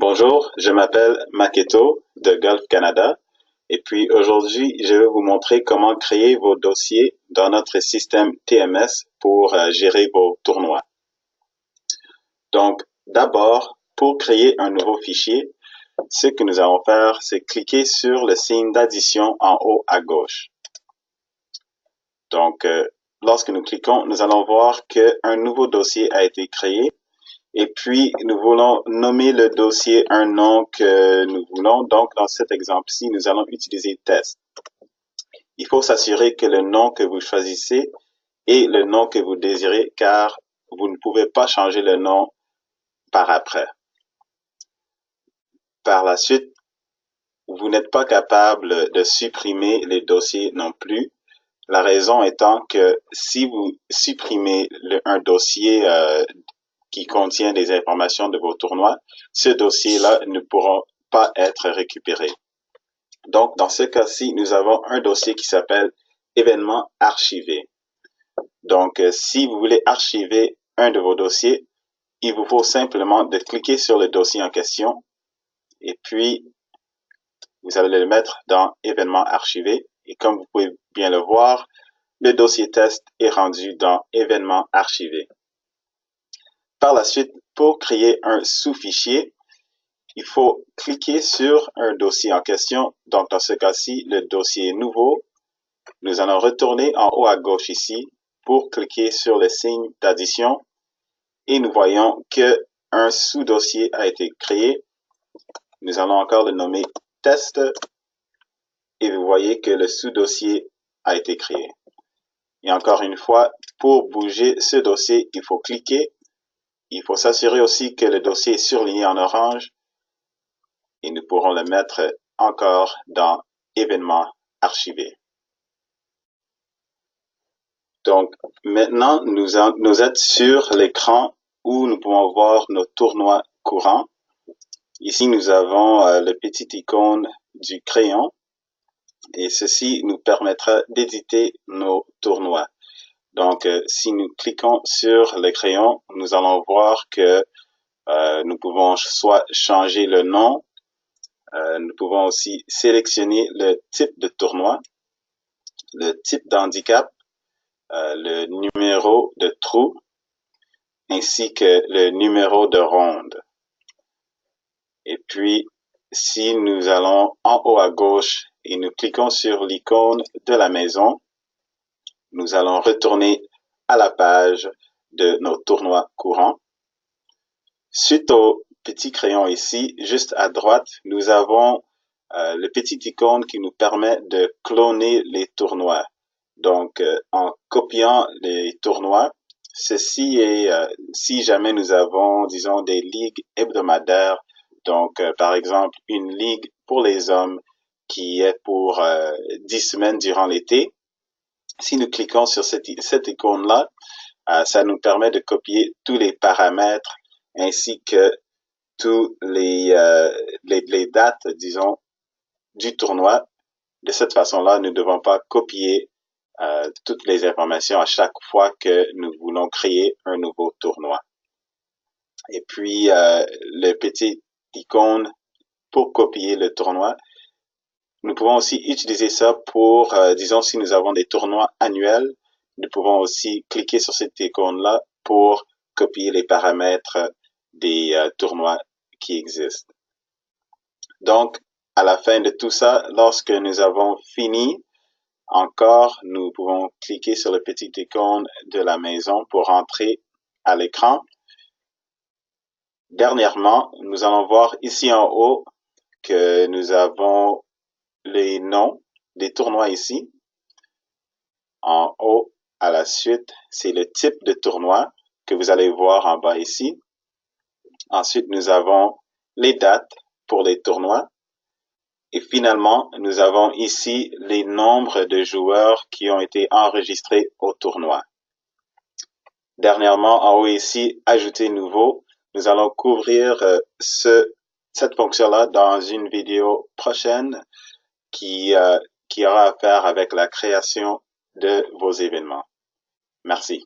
Bonjour, je m'appelle Maketo de Golf Canada et puis aujourd'hui, je vais vous montrer comment créer vos dossiers dans notre système TMS pour gérer vos tournois. Donc, d'abord, pour créer un nouveau fichier, ce que nous allons faire, c'est cliquer sur le signe d'addition en haut à gauche. Donc, lorsque nous cliquons, nous allons voir qu'un nouveau dossier a été créé. Et puis, nous voulons nommer le dossier un nom que nous voulons. Donc, dans cet exemple-ci, nous allons utiliser test. Il faut s'assurer que le nom que vous choisissez est le nom que vous désirez, car vous ne pouvez pas changer le nom par après. Par la suite, vous n'êtes pas capable de supprimer les dossiers non plus. La raison étant que si vous supprimez un dossier qui contient des informations de vos tournois, ce dossier-là ne pourra pas être récupéré. Donc, dans ce cas-ci, nous avons un dossier qui s'appelle événements archivés. Donc, si vous voulez archiver un de vos dossiers, il vous faut simplement de cliquer sur le dossier en question et puis vous allez le mettre dans événements archivés. Et comme vous pouvez bien le voir, le dossier test est rendu dans événements archivés. Par la suite, pour créer un sous-fichier, il faut cliquer sur un dossier en question. Donc, dans ce cas-ci, le dossier nouveau. Nous allons retourner en haut à gauche ici pour cliquer sur le signe d'addition et nous voyons qu'un sous-dossier a été créé. Nous allons encore le nommer test et vous voyez que le sous-dossier a été créé. Et encore une fois, pour bouger ce dossier, il faut cliquer. Il faut s'assurer aussi que le dossier est surligné en orange et nous pourrons le mettre encore dans événements archivés. Donc, maintenant, nous êtes sur l'écran où nous pouvons voir nos tournois courants. Ici, nous avons le petit icône du crayon et ceci nous permettra d'éditer nos tournois. Donc, si nous cliquons sur le crayon, nous allons voir que nous pouvons soit changer le nom, nous pouvons aussi sélectionner le type de tournoi, le type d'handicap, le numéro de trou, ainsi que le numéro de ronde. Et puis, si nous allons en haut à gauche et nous cliquons sur l'icône de la maison, nous allons retourner à la page de nos tournois courants. Suite au petit crayon ici, juste à droite, nous avons le petit icône qui nous permet de cloner les tournois. Donc, en copiant les tournois, ceci est si jamais nous avons, disons, des ligues hebdomadaires, donc par exemple une ligue pour les hommes qui est pour 10 semaines durant l'été. Si nous cliquons sur cette icône-là, ça nous permet de copier tous les paramètres ainsi que tous les dates, disons, du tournoi. De cette façon-là, nous ne devons pas copier toutes les informations à chaque fois que nous voulons créer un nouveau tournoi. Et puis, le petit icône pour copier le tournoi, nous pouvons aussi utiliser ça pour, disons, si nous avons des tournois annuels, nous pouvons aussi cliquer sur cette icône-là pour copier les paramètres des tournois qui existent. Donc, à la fin de tout ça, lorsque nous avons fini, encore, nous pouvons cliquer sur le petit icône de la maison pour entrer à l'écran. Dernièrement, nous allons voir ici en haut que nous avons les noms des tournois ici. En haut, à la suite, c'est le type de tournoi que vous allez voir en bas ici. Ensuite, nous avons les dates pour les tournois. Et finalement, nous avons ici les nombres de joueurs qui ont été enregistrés au tournoi. Dernièrement, en haut ici, ajouter nouveau. Nous allons couvrir cette fonction-là dans une vidéo prochaine qui aura à faire avec la création de vos événements. Merci.